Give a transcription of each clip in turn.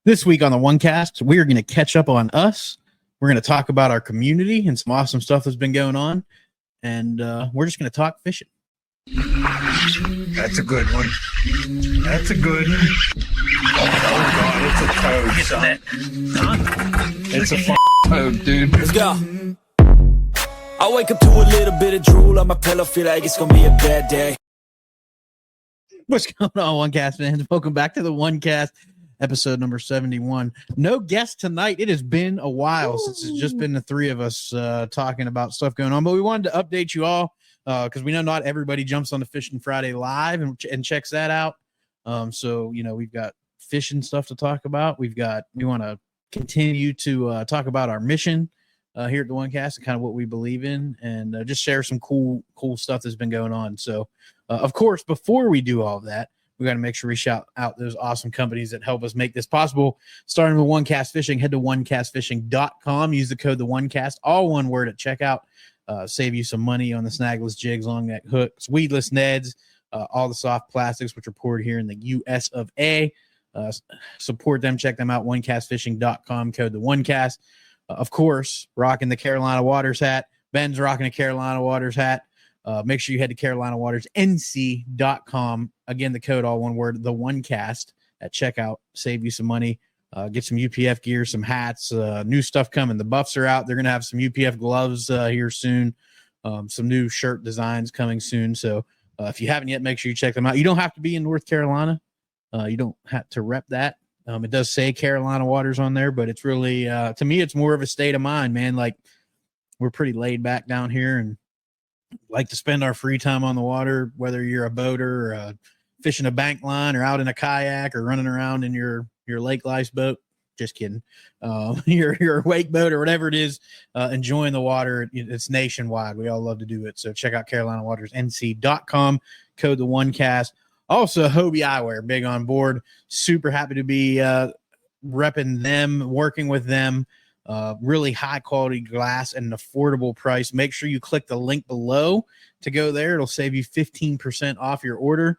This week on the OneCast, we are going to catch up on us. We're going to talk about our community and some awesome stuff that's been going on. And we're just going to talk fishing. That's a good one. That's a good one. Oh, God, it's a toad, son. It's a toad, dude. Let's go. I wake up to a little bit of drool on my pillow, feel like it's going to be a bad day. What's going on, OneCast fans? Welcome back to the OneCast. Episode number 71. No guest tonight. It has been a while since it's just been the three of us talking about stuff going on, but we wanted to update you all because we know not everybody jumps on the Fishing Friday live and checks that out. So, you know, we've got fishing stuff to talk about. We want to continue to talk about our mission here at the OneCast and kind of what we believe in and just share some cool stuff that's been going on. So, of course, before we do all of that, we got to make sure we shout out those awesome companies that help us make this possible. Starting with OneCast Fishing, head to OneCastFishing.com. Use the code TheOneCast, all one word at checkout. Save you some money on the snagless jigs, long neck hooks, weedless neds, all the soft plastics, which are poured here in the U.S. of A. Support them. Check them out. OneCastFishing.com, code TheOneCast. Of course, rocking the Carolina Waters hat. Ben's rocking a Carolina Waters hat. Make sure you head to CarolinaWatersNC.com. Again, the code, all one word, TheOneCast at checkout. Save you some money. Get some UPF gear, some hats, new stuff coming. The buffs are out. They're going to have some UPF gloves here soon. Some new shirt designs coming soon. So if you haven't yet, make sure you check them out. You don't have to be in North Carolina. You don't have to rep that. It does say Carolina Waters on there, but it's really, to me, it's more of a state of mind, man. Like, we're pretty laid back down here and like to spend our free time on the water, whether you're a boater or fishing a bank line or out in a kayak or running around in your lake life boat. Just kidding. Your wake boat or whatever it is, enjoying the water. It's nationwide. We all love to do it. So check out CarolinaWatersNC.com, code TheOneCast. Also, Hobie Eyewear, big on board. Super happy to be repping them, working with them. Really high quality glass at an affordable price. Make sure you click the link below to go there. It'll save you 15% off your order.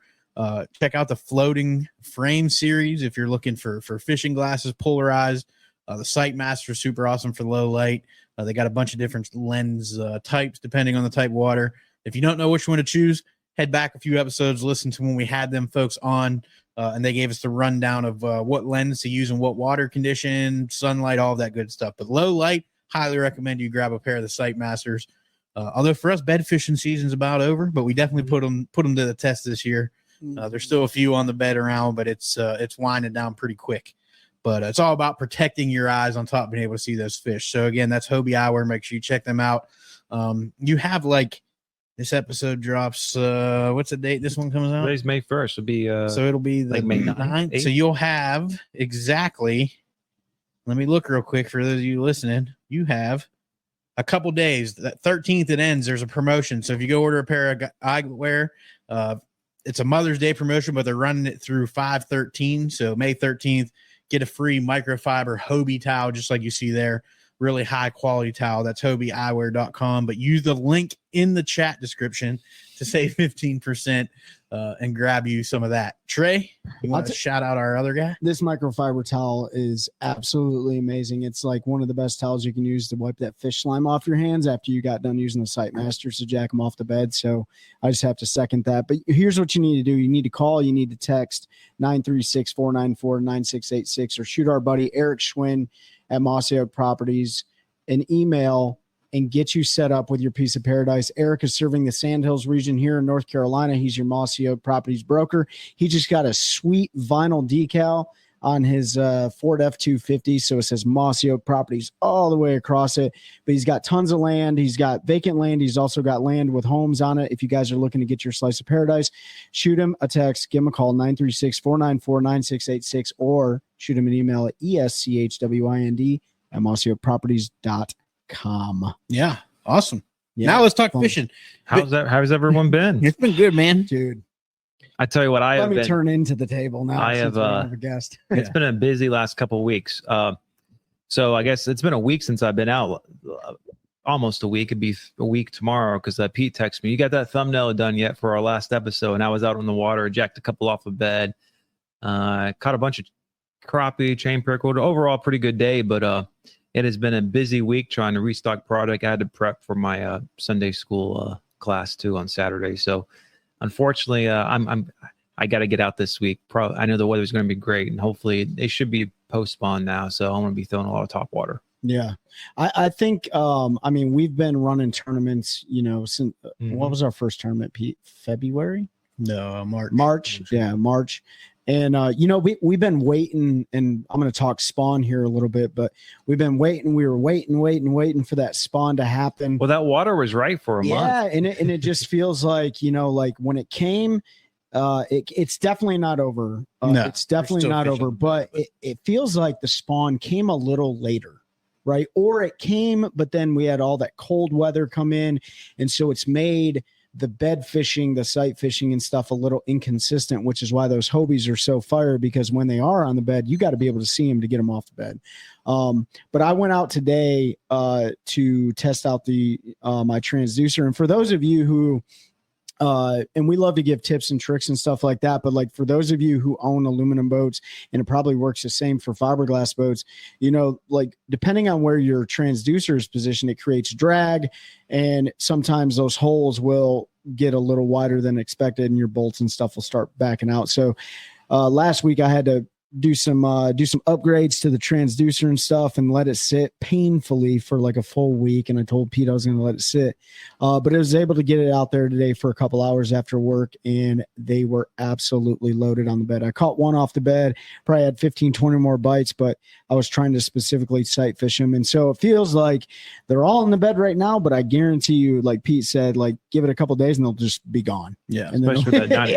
Check out the floating frame series if you're looking for fishing glasses, polarized. The Sightmaster is super awesome for low light. They got a bunch of different lens types depending on the type of water. If you don't know which one to choose, head back a few episodes, listen to when we had them folks on. And they gave us the rundown of what lens to use in what water condition, sunlight, all of that good stuff. But low light, highly recommend you grab a pair of the Sightmasters. Although for us, bed fishing season's about over, but we definitely put them to the test this year. There's still a few on the bed around, but it's winding down pretty quick. But it's all about protecting your eyes on top of being able to see those fish. So again, that's Hobie Eyewear. Make sure you check them out. You have this episode drops. What's the date this one comes out? Today's May 1st. It'll be so it'll be the May 9th. So you'll have exactly. Let me look real quick for those of you listening. You have a couple days. That 13th it ends. There's a promotion. So if you go order a pair of eyewear, it's a Mother's Day promotion, but they're running it through 5/13. So May 13th, get a free microfiber Hobie towel, just like you see there. Really high quality towel. That's HobieEyewear.com. But use the link in the chat description to save 15% and grab you some of that. Trey, you want to shout out our other guy? This microfiber towel is absolutely amazing. It's like one of the best towels you can use to wipe that fish slime off your hands after you got done using the Sightmasters to jack them off the bed. So I just have to second that. But here's what you need to do. You need to call. You need to text 936-494-9686 or shoot our buddy Eric Schwinn at Mossy Oak Properties an email and get you set up with your piece of paradise. Eric is serving the Sandhills region here in North Carolina. He's your Mossy Oak Properties broker. He just got a sweet vinyl decal on his Ford F-250. So it says Mossy Oak Properties all the way across it. But he's got tons of land. He's got vacant land. He's also got land with homes on it. If you guys are looking to get your slice of paradise, shoot him a text. Give him a call, 936-494-9686, or shoot him an email at eschwind@mossyoakproperties.com. Yeah, awesome. Yeah, now let's talk fishing. How's everyone been? It's been good, man. Dude. I tell you what, Let me turn into the table now. I have a guest. It's been a busy last couple of weeks. So I guess it's been a week since I've been out. Almost a week. It'd be a week tomorrow because Pete texted me, "You got that thumbnail done yet for our last episode?" And I was out on the water, jacked a couple off of bed, caught a bunch of crappie, chain pickled. Overall, pretty good day, but it has been a busy week trying to restock product. I had to prep for my Sunday school class too on Saturday. So unfortunately, I got to get out this week. I know the weather's going to be great, and hopefully they should be post-spawn now. So I'm going to be throwing a lot of top water. Yeah. I think, I mean, we've been running tournaments, since what was our first tournament, Pete? February? No, March. March. Yeah, March. And, we've been waiting, and I'm going to talk spawn here a little bit, but we've been waiting. We were waiting for that spawn to happen. Well, that water was right for a month. Yeah. And it just feels like, like when it came, it's definitely not over. No, it's definitely not over, but it feels like the spawn came a little later, right? Or it came, but then we had all that cold weather come in. And so it's made the bed fishing, the sight fishing and stuff a little inconsistent, which is why those Hobies are so fire, because when they are on the bed, you got to be able to see them to get them off the bed. But I went out today to test out my transducer. And for those of you who, and we love to give tips and tricks and stuff like that, but like for those of you who own aluminum boats, and it probably works the same for fiberglass boats, like depending on where your transducer is positioned, it creates drag, and sometimes those holes will get a little wider than expected, and your bolts and stuff will start backing out. So last week I had to do some upgrades to the transducer and stuff and let it sit painfully for like a full week. And I told Pete I was going to let it sit, but I was able to get it out there today for a couple hours after work, and they were absolutely loaded on the bed. I caught one off the bed, probably had 15, 20 more bites, but I was trying to specifically sight fish them. And so it feels like they're all in the bed right now, but I guarantee you, like Pete said, like give it a couple days and they'll just be gone. Yeah. And Especially with that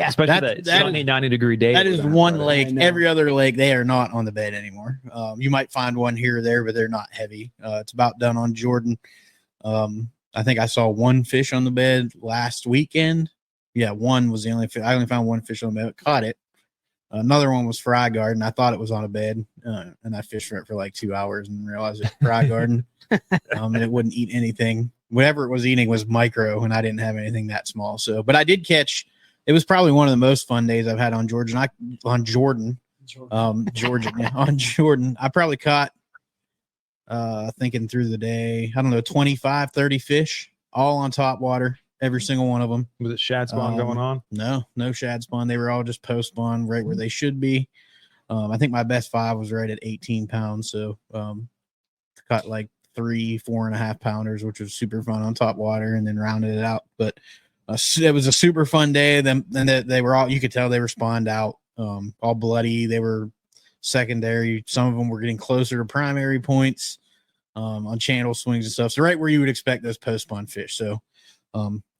90-degree day. That is one lake. Every other lake, they are not on the bed anymore. You might find one here or there, but they're not heavy. It's about done on Jordan. I think I saw one fish on the bed last weekend. Yeah, one was the only fish. I only found one fish on the bed, but caught it. Another one was fry garden. I thought it was on a bed, and I fished for it for like 2 hours and realized it was fry garden. And it wouldn't eat anything. Whatever it was eating was micro, and I didn't have anything that small. So, but I did catch. It was probably one of the most fun days I've had on Jordan. On Jordan. I probably caught, thinking through the day, I don't know, 25, 30 fish, all on top water. Every single one of them. Was it shad spawn going on? No shad spawn. They were all just post spawn right where they should be. I think my best 5 was right at 18 pounds. So caught like 4.5 pounders, which was super fun on top water, and then rounded it out. But it was a super fun day. Then they were all, you could tell they were spawned out, all bloody. They were secondary. Some of them were getting closer to primary points on channel swings and stuff. So right where you would expect those post spawn fish. So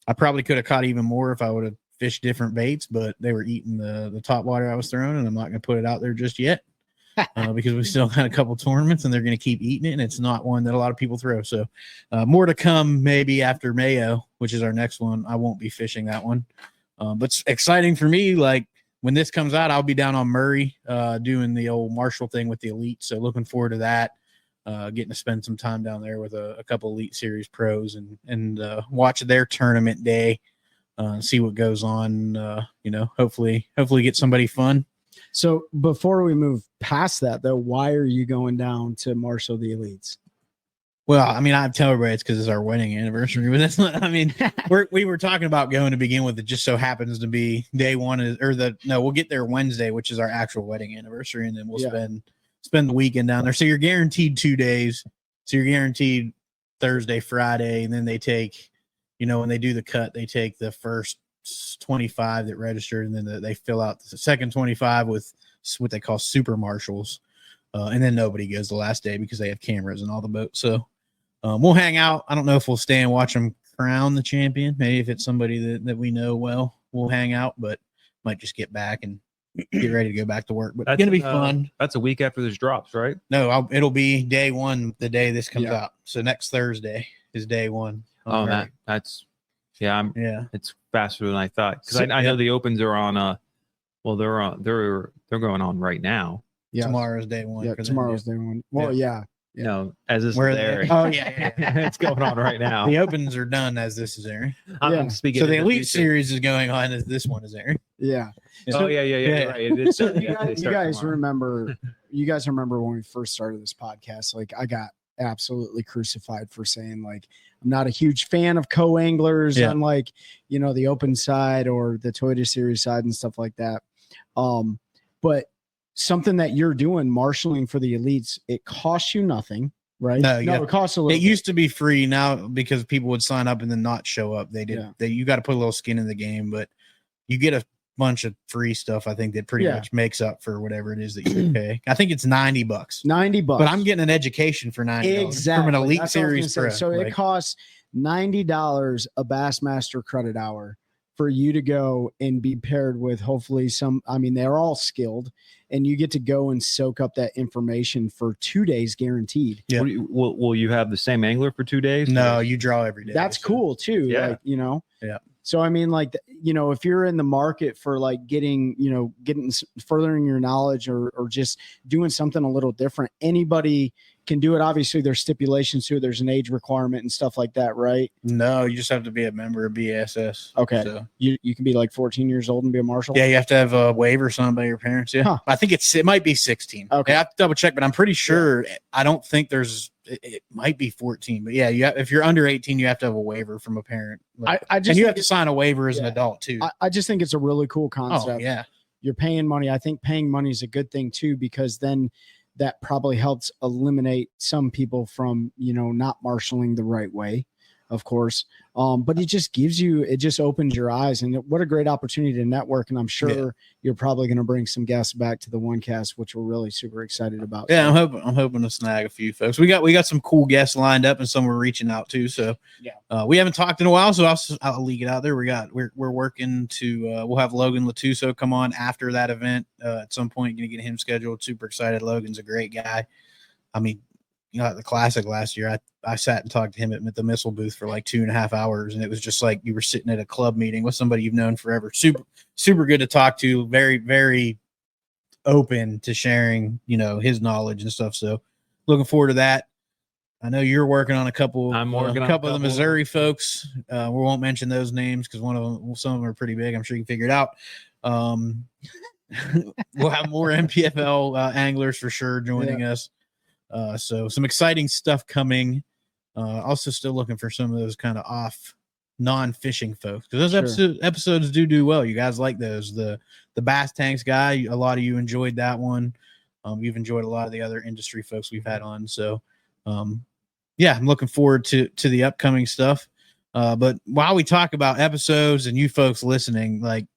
I probably could have caught even more if I would have fished different baits, but they were eating the top water I was throwing, and I'm not going to put it out there just yet because we still got a couple tournaments, and they're going to keep eating it, and it's not one that a lot of people throw. So more to come maybe after Mayo, which is our next one. I won't be fishing that one, but it's exciting for me. Like when this comes out, I'll be down on Murray doing the old Marshall thing with the Elite, so looking forward to that. Getting to spend some time down there with a couple Elite Series pros and watch their tournament day, see what goes on. Hopefully get somebody fun. So before we move past that, though, why are you going down to Marshall the Elites? Well, I mean, I tell everybody it's because it's our wedding anniversary, but that's not. I mean, we were talking about going to begin with. It just so happens to be day one we'll get there Wednesday, which is our actual wedding anniversary, and then we'll spend the weekend down there. So you're guaranteed 2 days. So you're guaranteed Thursday, Friday, and then they take, when they do the cut, they take the first 25 that registered, and then they fill out the second 25 with what they call super marshals. And then nobody goes the last day because they have cameras in all the boats. So we'll hang out. I don't know if we'll stay and watch them crown the champion. Maybe if it's somebody that we know well, we'll hang out, but might just get back and get ready to go back to work. But it's going to be fun. That's a week after this drops, right? No, it'll be day one, the day this comes out. So next Thursday is day one. It's faster than I thought. Because So, I know the opens are on, they're going on right now. Yeah. Tomorrow's day one. Yeah, tomorrow's day one. Well, yeah. You know, as this Where is are they? airing. Oh, yeah. It's going on right now. The opens are done as this is airing. I'm speaking. So the in Elite future. Series is going on as this one is airing. Yeah. Oh, yeah. Right. So you guys remember, you guys remember when we first started this podcast, like I got absolutely crucified for saying like I'm not a huge fan of co-anglers on like, you know, the open side or the Toyota Series side and stuff like that. But something that you're doing, marshaling for the elites, it costs you nothing, right? No, it costs a little. It used to be free. Now, because people would sign up and then not show up, they did. Yeah. You got to put a little skin in the game, but you get a bunch of free stuff. I think that pretty much makes up for whatever it is that you pay. I think it's $90. $90, but I'm getting an education for $90 from an elite series pro. So it costs $90 a Bassmaster credit hour for you to go and be paired with hopefully they're all skilled, and you get to go and soak up that information for 2 days guaranteed. Yeah. Will you have the same angler for 2 days? No, you draw every day. That's cool too. Yeah. Like, you know, yeah. So, I mean, like, you know, if you're in the market for like furthering your knowledge or just doing something a little different, anybody can do it. Obviously there's stipulations to it. There's an age requirement and stuff like that, right? No, you just have to be a member of BSS. Okay. So. You can be like 14 years old and be a marshal. Yeah. You have to have a waiver signed by your parents. Yeah. Huh. I think it might be 16. Okay. I have to double check, but I'm pretty sure I don't think it might be 14, but if you're under 18, you have to have a waiver from a parent. And you have to sign a waiver as an adult too. I just think it's a really cool concept. Oh, yeah. You're paying money. I think paying money is a good thing too, because then that probably helps eliminate some people from, you know, not marshaling the right way, of course. But it just opens your eyes, and what a great opportunity to network. And I'm sure you're probably going to bring some guests back to the OneCast, which we're really super excited about. Yeah. I'm hoping to snag a few folks. We got some cool guests lined up, and some we're reaching out to. So we haven't talked in a while, so I'll leak it out there. We're working to, we'll have Logan Latuso come on after that event at some point. Going to get him scheduled. Super excited. Logan's a great guy. I mean, you know, at the classic last year, I sat and talked to him at the missile booth for like 2.5 hours. And it was just like you were sitting at a club meeting with somebody you've known forever. Super good to talk to. Very, very open to sharing, you know, his knowledge and stuff. So looking forward to that. I know you're working on a couple of the Missouri folks. We won't mention those names because some of them are pretty big. I'm sure you can figure it out. We'll have more MPFL anglers for sure joining us. So some exciting stuff coming. Also still looking for some of those kind of off non-fishing folks, because those episodes do well. You guys like those. The bass tanks guy, a lot of you enjoyed that one. You've enjoyed a lot of the other industry folks we've had on. So I'm looking forward to the upcoming stuff. But while we talk about episodes and you folks listening, like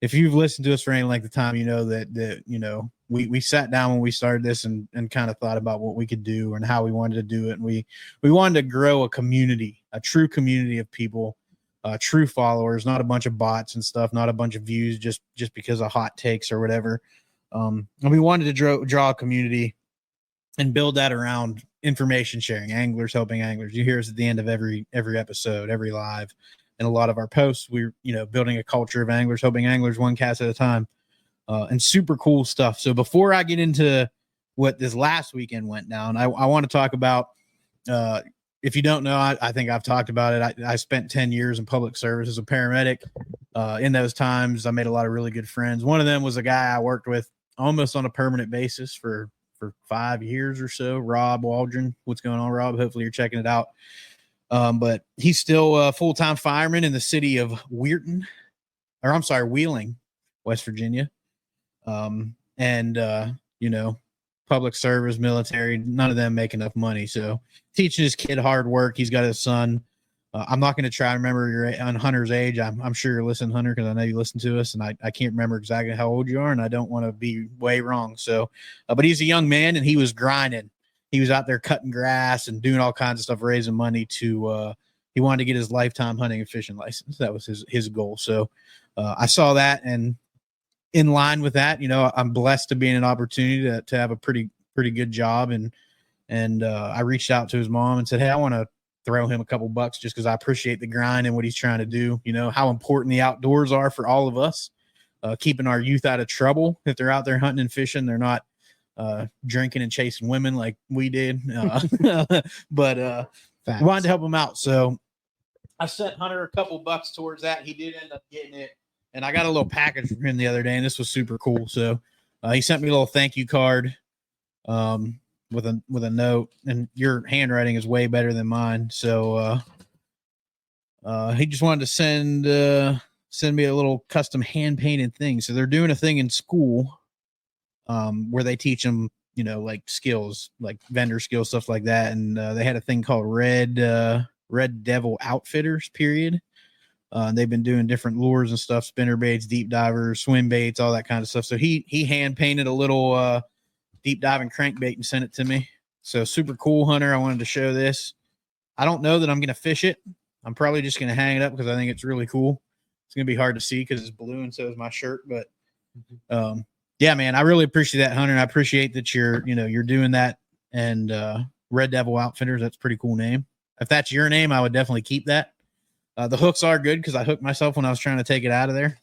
if you've listened to us for any length of time, you know that you know we sat down when we started this and kind of thought about what we could do and how we wanted to do it. And we wanted to grow a community, a true community of people, true followers, not a bunch of bots and stuff, not a bunch of views just because of hot takes or whatever. And we wanted to draw a community and build that around information sharing, anglers helping anglers. You hear us at the end of every episode, every live, and a lot of our posts. We're, you know, building a culture of anglers helping anglers one cast at a time. And super cool stuff. So before I get into what this last weekend went down, I want to talk about, if you don't know, I think I've talked about it. I spent 10 years in public service as a paramedic. In those times, I made a lot of really good friends. One of them was a guy I worked with almost on a permanent basis for 5 years or so, Rob Waldron. What's going on, Rob? Hopefully you're checking it out. But he's still a full-time fireman in the city of Wheeling, West Virginia. You know, public service, military, none of them make enough money. So teaching his kid hard work. He's got his son. I'm not going to try to remember your on Hunter's age. I'm sure you're listening, Hunter, because I know you listen to us, and I can't remember exactly how old you are, and I don't want to be way wrong. So, but he's a young man, and he was grinding. He was out there cutting grass and doing all kinds of stuff, raising money to, he wanted to get his lifetime hunting and fishing license. That was his goal. So I saw that, and in line with that, you know, I'm blessed to be in an opportunity to have a pretty good job. And I reached out to his mom and said, hey, I want to throw him a couple bucks just because I appreciate the grind and what he's trying to do. You know, how important the outdoors are for all of us, keeping our youth out of trouble. If they're out there hunting and fishing, they're not drinking and chasing women like we did. But wanted to help him out. So I sent Hunter a couple bucks towards that. He did end up getting it. And I got a little package from him the other day, and this was super cool. So he sent me a little thank you card. with a note, and your handwriting is way better than mine. So he just wanted to send me a little custom hand painted thing. So they're doing a thing in school where they teach them, like skills, like vendor skills, stuff like that. And they had a thing called Red Devil Outfitters period. They've been doing different lures and stuff, spinner baits, deep divers, swim baits, all that kind of stuff. So he hand painted a little deep diving crankbait and sent it to me. So super cool, Hunter. I wanted to show this. I don't know that I'm going to fish it. I'm probably just going to hang it up because I think it's really cool. It's going to be hard to see because it's blue and so is my shirt. But yeah, man, I really appreciate that, Hunter. And I appreciate that you're doing that. And Red Devil Outfitters, that's a pretty cool name. If that's your name, I would definitely keep that. The hooks are good because I hooked myself when I was trying to take it out of there.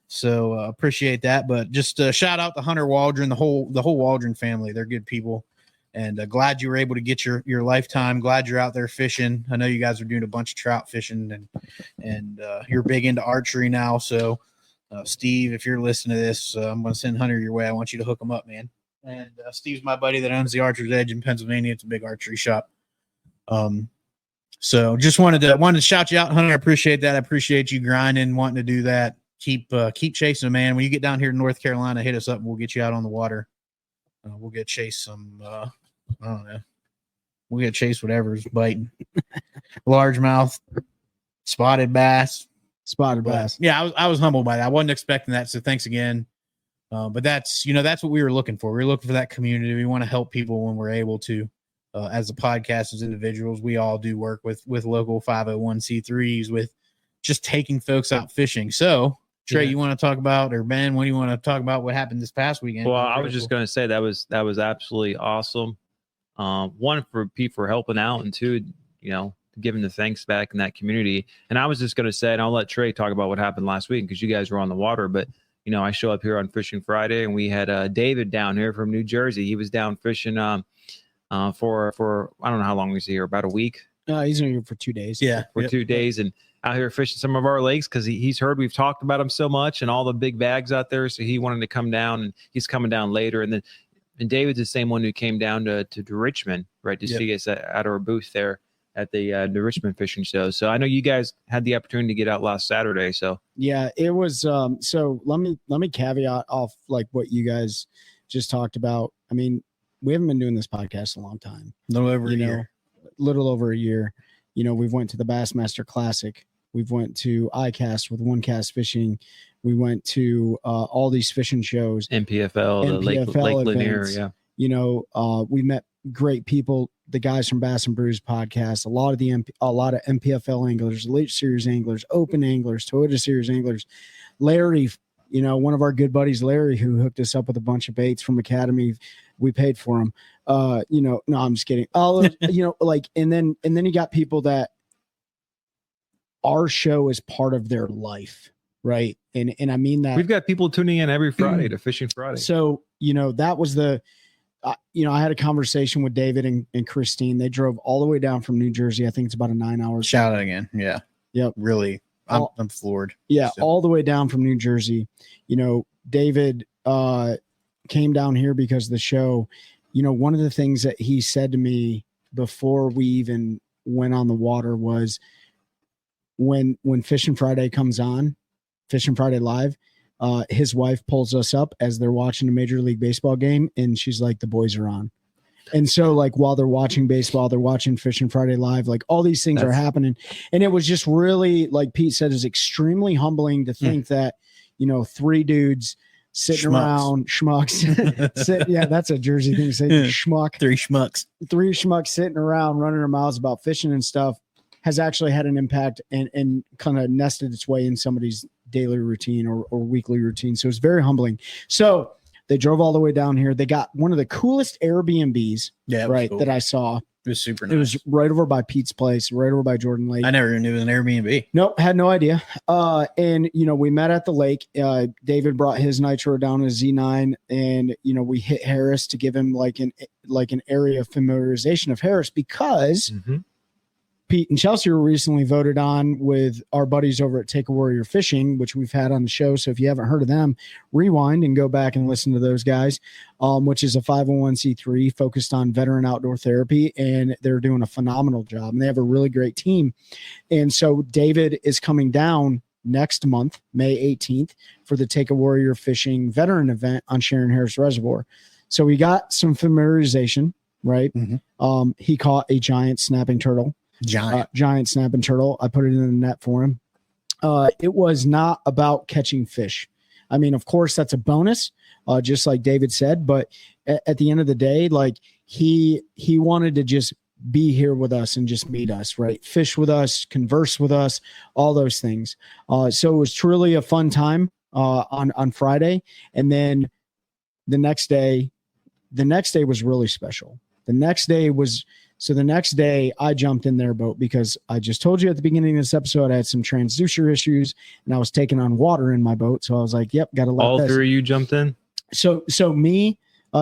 So appreciate that. But just shout out to Hunter Waldron, the whole Waldron family. They're good people. And glad you were able to get your lifetime. Glad you're out there fishing. I know you guys are doing a bunch of trout fishing and you're big into archery now. So Steve, if you're listening to this, I'm going to send Hunter your way. I want you to hook him up, man. And Steve's my buddy that owns the Archer's Edge in Pennsylvania. It's a big archery shop. So just wanted to shout you out, Hunter. I appreciate that. I appreciate you grinding, wanting to do that. Keep chasing them, man. When you get down here to North Carolina, hit us up and we'll get you out on the water. We'll get chase some, I don't know. We'll get chase whatever's biting. Largemouth, spotted bass. Yeah, I was humbled by that. I wasn't expecting that. So thanks again. But that's what we were looking for. We were looking for that community. We want to help people when we're able to. As a podcast, as individuals, we all do work with local 501c3s with just taking folks out fishing. So, Trey, you want to talk about, or Ben, what do you want to talk about? What happened this past weekend? Well, I was just going to say that was absolutely awesome. One, for Pete for helping out, and two, giving the thanks back in that community. And I was just going to say, and I'll let Trey talk about what happened last week because you guys were on the water. But I show up here on Fishing Friday, and we had David down here from New Jersey. He was down fishing. For I don't know how long he was here, about a week. He's here for 2 days. Yeah, for 2 days, and out here fishing some of our lakes because he's heard we've talked about him so much and all the big bags out there. So he wanted to come down, and he's coming down later. And David's the same one who came down to Richmond, right, to see us at our booth there at the Richmond Fishing Show. So I know you guys had the opportunity to get out last Saturday. So yeah, it was. So let me caveat off like what you guys just talked about. I mean, we haven't been doing this podcast a long time. Little over a year. We've went to the Bassmaster Classic. We've went to OneCast with OneCast Fishing. We went to all these fishing shows. MPFL, the Lake Lanier. Yeah. We met great people. The guys from Bass and Brews podcast, a lot of MPFL anglers, Elite Series anglers, Open anglers, Toyota Series anglers. Larry, one of our good buddies, Larry, who hooked us up with a bunch of baits from Academy. We paid for them. No, I'm just kidding. And then you got people that our show is part of their life, right? And I mean that we've got people tuning in every Friday to Fishing Friday. So that was I had a conversation with David and Christine. They drove all the way down from New Jersey. I think it's about a 9 hours. Shout out again. Yeah. Yep. Really. I'm floored. Yeah. So. All the way down from New Jersey. David came down here because of the show. One of the things that he said to me before we even went on the water was when Fishing Friday comes on, Fishing Friday Live, his wife pulls us up as they're watching a Major League Baseball game, and she's like, the boys are on. And so like while they're watching baseball, they're watching Fishing Friday Live, like all these things are happening. And it was just really, like Pete said, is extremely humbling to think that, three dudes sitting around schmucks. Yeah, that's a Jersey thing to say. Schmuck. Three schmucks sitting around running their mouths about fishing and stuff has actually had an impact and kind of nested its way in somebody's daily routine or weekly routine. So it's very humbling. So they drove all the way down here. They got one of the coolest Airbnbs, cool. that I saw. It was super nice. It was right over by Pete's place, right over by Jordan Lake. I never knew it was an Airbnb. Nope, had no idea. And we met at the lake. David brought his nitro down to Z9, and we hit Harris to give him like an area of familiarization of Harris because Pete and Chelsea were recently voted on with our buddies over at Take a Warrior Fishing, which we've had on the show. So if you haven't heard of them, rewind and go back and listen to those guys, which is a 501c3 focused on veteran outdoor therapy. And they're doing a phenomenal job. And they have a really great team. And so David is coming down next month, May 18th, for the Take a Warrior Fishing veteran event on Sharon Harris Reservoir. So we got some familiarization, right? He caught a giant snapping turtle. Giant snapping turtle. I put it in the net for him. It was not about catching fish. I mean, of course, that's a bonus, just like David said. But at the end of the day, like he wanted to just be here with us and just meet us, right? Fish with us, converse with us, all those things. So it was truly a fun time on Friday, and then the next day was really special. The next day I jumped in their boat because I just told you at the beginning of this episode I had some transducer issues and I was taking on water in my boat. So I was like, yep, got to let all three of you jumped in. So me,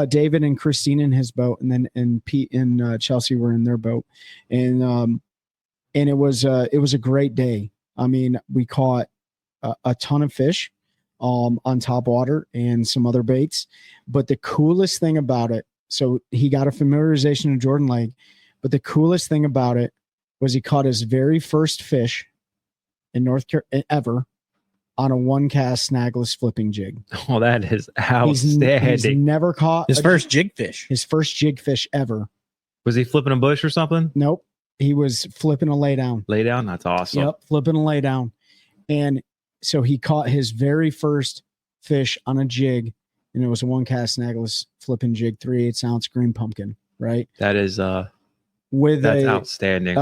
David and Christine in his boat, and Pete and Chelsea were in their boat, and it was a great day. I mean, we caught a ton of fish on top water and some other baits, but the coolest thing about it, so he got a familiarization of Jordan Lake, but the coolest thing about it was he caught his very first fish in North Carolina ever on a OneCast snagless flipping jig. Oh, that is outstanding. He's never caught His first jig fish. His first jig fish ever. Was he flipping a bush or something? Nope. He was flipping a lay down. Lay down? That's awesome. Yep, flipping a lay down. And so he caught his very first fish on a jig, and it was a OneCast snagless flipping jig, 3/8 ounce green pumpkin, right? That is that's outstanding.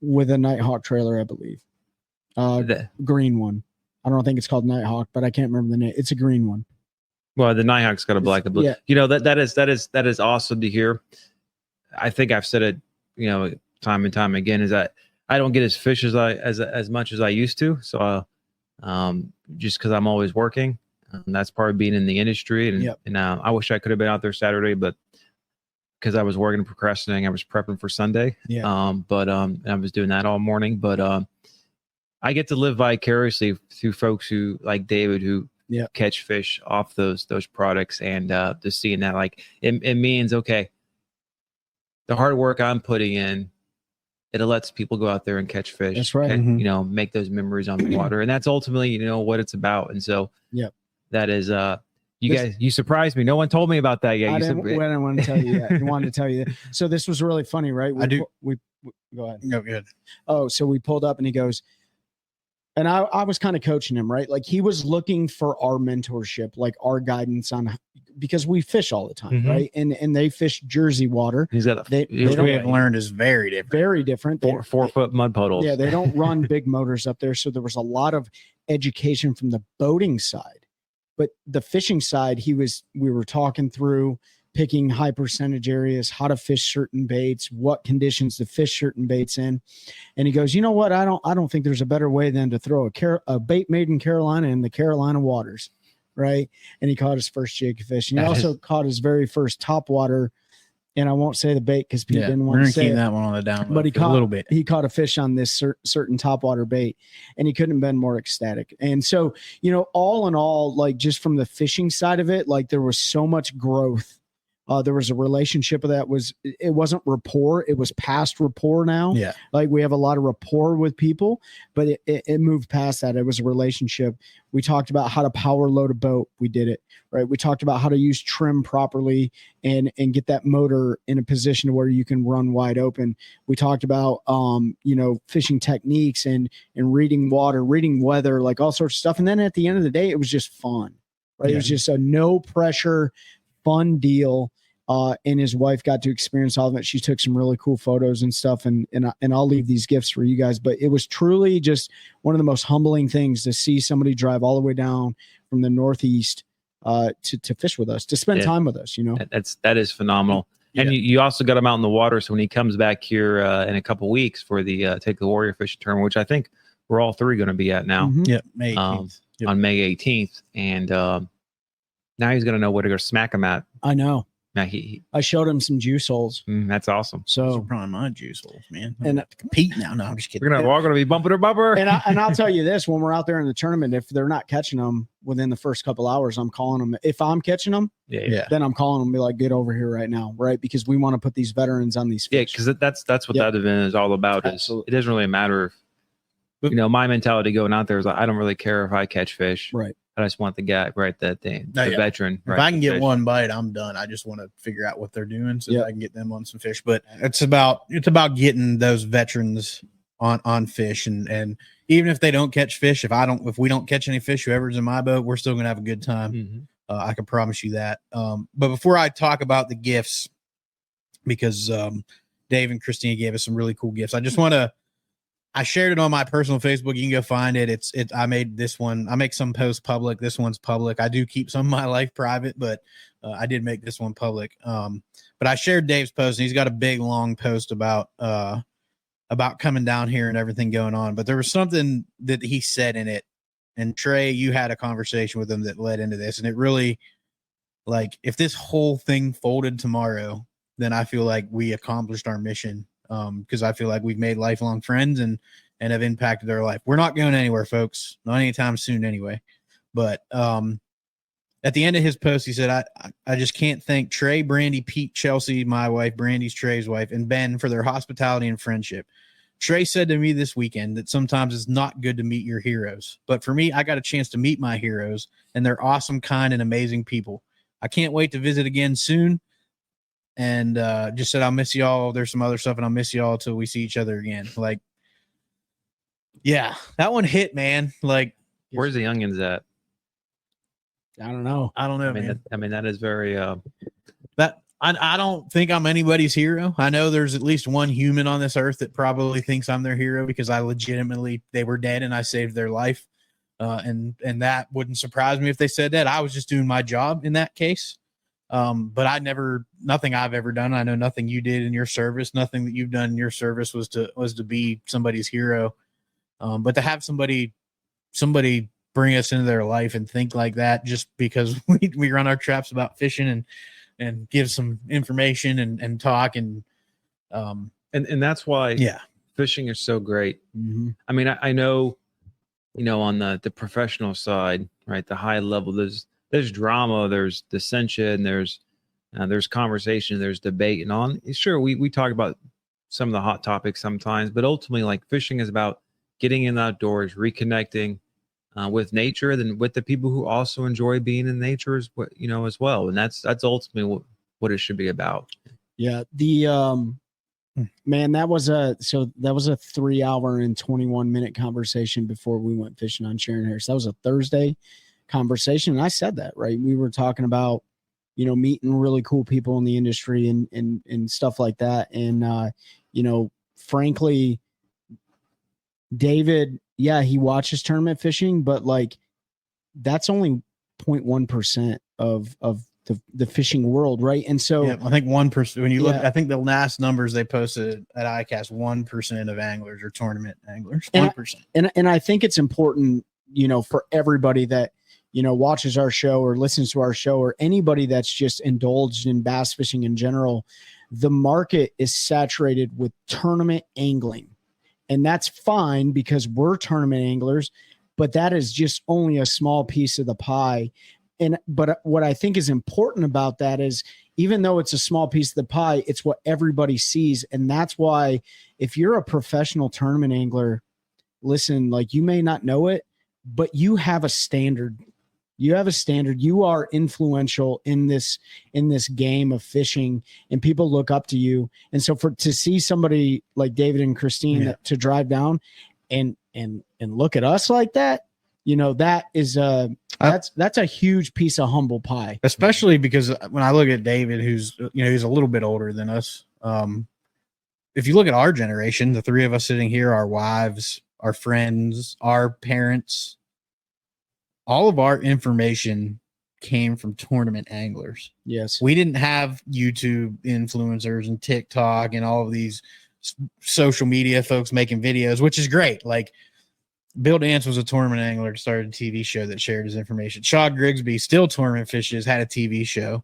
With a Nighthawk trailer, I believe. Green one. I don't think it's called Nighthawk, but I can't remember the name. It's a green one. Well, the Nighthawk's got a black and blue. Yeah. You know, that is awesome to hear. I think I've said it, time and time again, is that I don't get as fish as much as I used to. So just because I'm always working, that's part of being in the industry. And I wish I could have been out there Saturday, but because I was working and procrastinating, I was prepping for Sunday. But I was doing that all morning. But I get to live vicariously through folks who, like David, who catch fish off those products, and just seeing that, like it means, okay, the hard work I'm putting in, it lets people go out there and catch fish. That's right. And, make those memories on the water, and that's ultimately, what it's about. And so, that is, you surprised me. No one told me about that yet. I didn't want to tell you that. I wanted to tell you that. So this was really funny, right? We go ahead. No, good. Oh, so we pulled up and he goes, and I was kind of coaching him, right? Like he was looking for our mentorship, like our guidance on, because we fish all the time, right? And they fish Jersey water. He's got we have learned is very different. Very different. 4-foot mud puddles. Yeah, they don't run big motors up there. So there was a lot of education from the boating side. But the fishing side, we were talking through picking high percentage areas, how to fish certain baits, what conditions to fish certain baits in. And he goes, you know what? I don't think there's a better way than to throw a bait made in Carolina in the Carolina waters. Right. And he caught his first jig fish. And he also caught his very first topwater. And I won't say the bait because Pete didn't want to say keep that one on the down low, but he caught a little bit. He caught a fish on this certain topwater bait, and he couldn't have been more ecstatic. And so, all in all, like just from the fishing side of it, like there was so much growth. There was a relationship that it wasn't rapport. It was past rapport now. Yeah. Like we have a lot of rapport with people, but it moved past that. It was a relationship. We talked about how to power load a boat. We did it, right? We talked about how to use trim properly and get that motor in a position where you can run wide open. We talked about, fishing techniques and reading water, reading weather, like all sorts of stuff. And then at the end of the day, it was just fun, right? Yeah. It was just a no pressure, fun deal. And his wife got to experience all of it. She took some really cool photos and stuff, and I'll leave these gifts for you guys. But it was truly just one of the most humbling things to see somebody drive all the way down from the Northeast to fish with us, to spend time with us. That is phenomenal. Yeah. And you also got him out in the water. So when he comes back here in a couple weeks for the Take the Warrior Fishing tournament, which I think we're all three going to be at now. Mm-hmm. Yep, May 18th. On May 18th, and now he's going to know where to go smack him at. I know. Now I showed him some juice holes. that's awesome. Those are So probably my juice holes, man. I'm And- gonna have to compete now. No, I'm just kidding. We're gonna be bumper to bumper. and I'll tell you this: when we're out there in the tournament, if they're not catching them within the first couple hours, I'm calling them. If I'm catching them, Yeah. then I'm calling them. Be like, get over here right now, right? Because we want to put these veterans on these Yeah, fish. because that's what Yeah. that event is all about. Is Absolutely. it doesn't really matter if my mentality going out there is like, I don't really care if I catch fish. Right. I just want the guy, right? That the Yeah. veteran. If I can get one bite, I'm done. I just want to figure out what they're doing so Yeah. that I can get them on some fish. But it's about getting those veterans on fish, and even if they don't catch fish, if we don't catch any fish, whoever's in my boat, we're still gonna have a good time. Mhm. I can promise you that. But before I talk about the gifts, because Dave and Christina gave us some really cool gifts, I just want to. I shared it on my personal Facebook. You can go find it. I made this one. I make some posts public. This one's public. I do keep some of my life private, but I did make this one public. But I shared Dave's post, and he's got a big, long post about coming down here and everything going on. But there was something that he said in it, and Trey, you had a conversation with him that led into this, and it really, like, if this whole thing folded tomorrow, then I feel like we accomplished our mission. Because I feel like we've made lifelong friends and have impacted their life. We're not going anywhere, folks. Not anytime soon, anyway. But at the end of his post, he said, I just can't thank Trey, Brandy, Pete, Chelsea, my wife, Brandy's Trey's wife, and Ben for their hospitality and friendship. Trey said to me this weekend that sometimes it's not good to meet your heroes. But for me, I got a chance to meet my heroes, and they're awesome, kind, and amazing people. I can't wait to visit again soon. And just said, I'll miss y'all. There's some other stuff, and I'll miss y'all till we see each other again. Like, yeah, that one hit, man. Like, Where's the youngins at? I don't know. I don't know, man. That is very. That I don't think I'm anybody's hero. I know there's at least one human on this earth that probably thinks I'm their hero because I legitimately, they were dead and I saved their life. And that wouldn't surprise me if they said that. I was just doing my job in that case. But nothing I've ever done. I know nothing you did in your service, nothing that you've done in your service was to be somebody's hero. But to have somebody bring us into their life and think like that, just because we run our traps about fishing and give some information and talk and that's why fishing is so great. Mm-hmm. I mean, I know, on the professional side, right, the high level, there's drama, there's dissension, there's conversation, there's debate, and on. Sure, we talk about some of the hot topics sometimes, but ultimately, like, fishing is about getting in the outdoors, reconnecting with nature, then with the people who also enjoy being in nature as well, and that's ultimately what it should be about. Yeah, the man, that was a 3 hour and 21-minute conversation before we went fishing on Sharon Harris. That was a Thursday conversation, and I said that, right? We were talking about meeting really cool people in the industry and stuff like that, and frankly, David, he watches tournament fishing, but like, that's only 0.1% of the fishing world, right? And so I think 1%, when you look, I think the last numbers they posted at ICAST, 1% of anglers are tournament anglers. 1%. And I think it's important, for everybody that watches our show or listens to our show, or anybody that's just indulged in bass fishing in general, the market is saturated with tournament angling. And that's fine because we're tournament anglers, but that is just only a small piece of the pie. But what I think is important about that is, even though it's a small piece of the pie, it's what everybody sees. And that's why, if you're a professional tournament angler, listen, like, you may not know it, but you have a standard. You have a standard. You are influential in this game of fishing, and people look up to you. And so to see somebody like David and Christine to drive down and look at us like that, that is that's a huge piece of humble pie. Especially because when I look at David, who's he's a little bit older than us. If you look at our generation, the three of us sitting here, our wives, our friends, our parents, all of our information came from tournament anglers. Yes. We didn't have YouTube influencers and TikTok and all of these social media folks making videos, which is great. Like, Bill Dance was a tournament angler, started a TV show that shared his information. Shaw Grigsby still tournament fishes, had a TV show.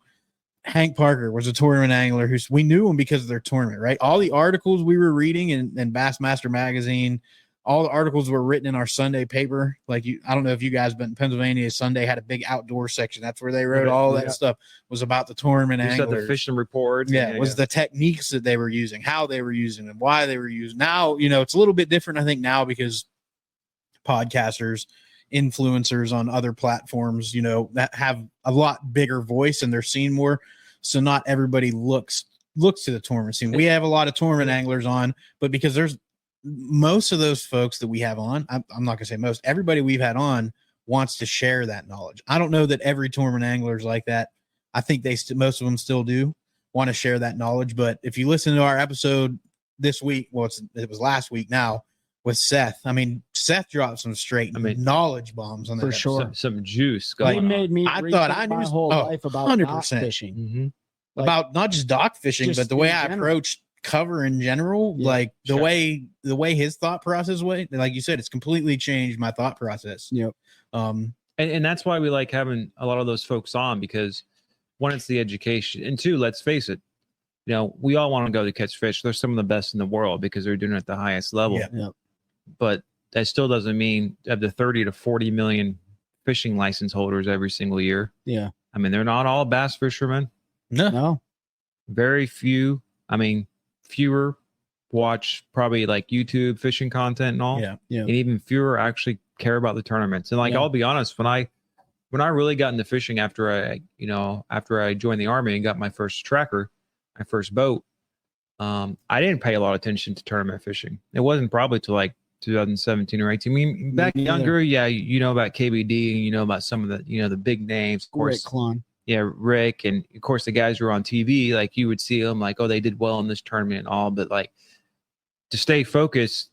Hank Parker was a tournament angler who we knew him because of their tournament, right? All the articles we were reading in Bassmaster magazine, all the articles were written in our Sunday paper. Like I don't know if you guys, but in Pennsylvania, Sunday had a big outdoor section. That's where they wrote all that stuff was about the tournament anglers. The fishing reports. The techniques that they were using, how they were using them, why they were using. Now, it's a little bit different, I think, now because podcasters, influencers on other platforms, that have a lot bigger voice and they're seen more. So not everybody looks to the tournament scene. We have a lot of tournament anglers on, but because there's most of those folks that we have on, I'm not gonna say most, everybody we've had on wants to share that knowledge. I don't know that every tournament angler is like that. I think most of them still do want to share that knowledge. But if you listen to our episode this week, it was last week now with Seth. I mean, Seth dropped some straight knowledge bombs on that. For sure. Some juice. He made me I thought I knew my whole life about 100%. dock fishing. Mm-hmm. About not just dock fishing, but the way I approached cover in general, the way his thought process like you said, it's completely changed my thought process. And that's why we like having a lot of those folks on, because one, it's the education, and two, let's face it, we all want to go to catch fish. They're some of the best in the world because they're doing it at the highest level. But that still doesn't mean of the 30 to 40 million fishing license holders every single year. Yeah. I mean, they're not all bass fishermen. No. Very few. I mean, fewer watch probably like YouTube fishing content and all. Yeah. And even fewer actually care about the tournaments. And I'll be honest, when I really got into fishing after I joined the Army and got my first tracker, my first boat, I didn't pay a lot of attention to tournament fishing. It wasn't probably till like 2017 or 18. I mean, back younger, about KBD and about some of the the big names, of course. Rick Klon. Yeah, Rick, and of course the guys who are on TV, like you would see them like, oh, they did well in this tournament and all, but like to stay focused,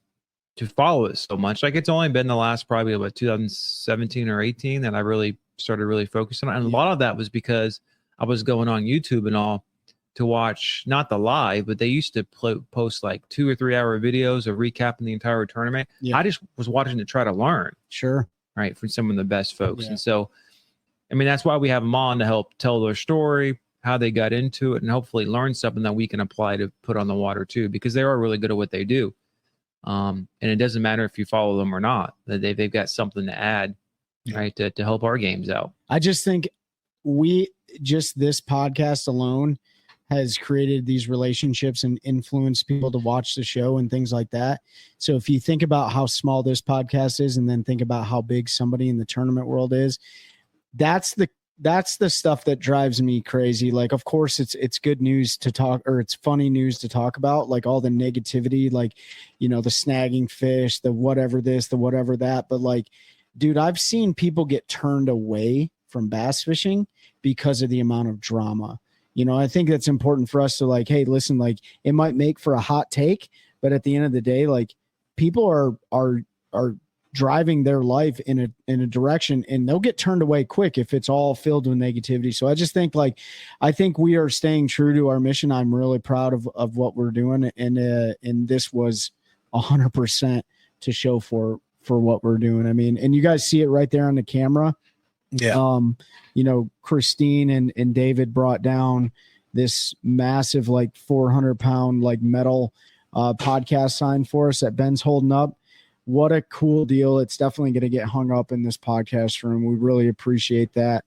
to follow it so much, like it's only been the last probably about 2017 or 18 that I really started focusing on. And a lot of that was because I was going on YouTube and all to watch, not the live, but they used to post like 2 or 3 hour videos of recapping the entire tournament. I just was watching to try to learn. Sure. Right. From some of the best folks. And so, I mean, that's why we have them on, to help tell their story, how they got into it, and hopefully learn something that we can apply to put on the water too, because they are really good at what they do. And it doesn't matter if you follow them or not, that they've got something to add, right, to help our games out. I just think this podcast alone has created these relationships and influenced people to watch the show and things like that. So if you think about how small this podcast is, and then think about how big somebody in the tournament world is, that's the stuff that drives me crazy. Like, of course it's good news to talk, or it's funny news to talk about, like all the negativity, like, the snagging fish, the whatever this, the whatever that. But like, dude, I've seen people get turned away from bass fishing because of the amount of drama. I think that's important for us to like, hey, listen, like it might make for a hot take, but at the end of the day, like people are driving their life in a direction, and they'll get turned away quick if it's all filled with negativity. So I just think I think we are staying true to our mission. I'm really proud of what we're doing. And this was 100% to show for what we're doing. I mean, and you guys see it right there on the camera. Yeah. Christine and David brought down this massive, like 400-pound, like metal podcast sign for us that Ben's holding up. What a cool deal. It's definitely going to get hung up in this podcast room. We really appreciate that.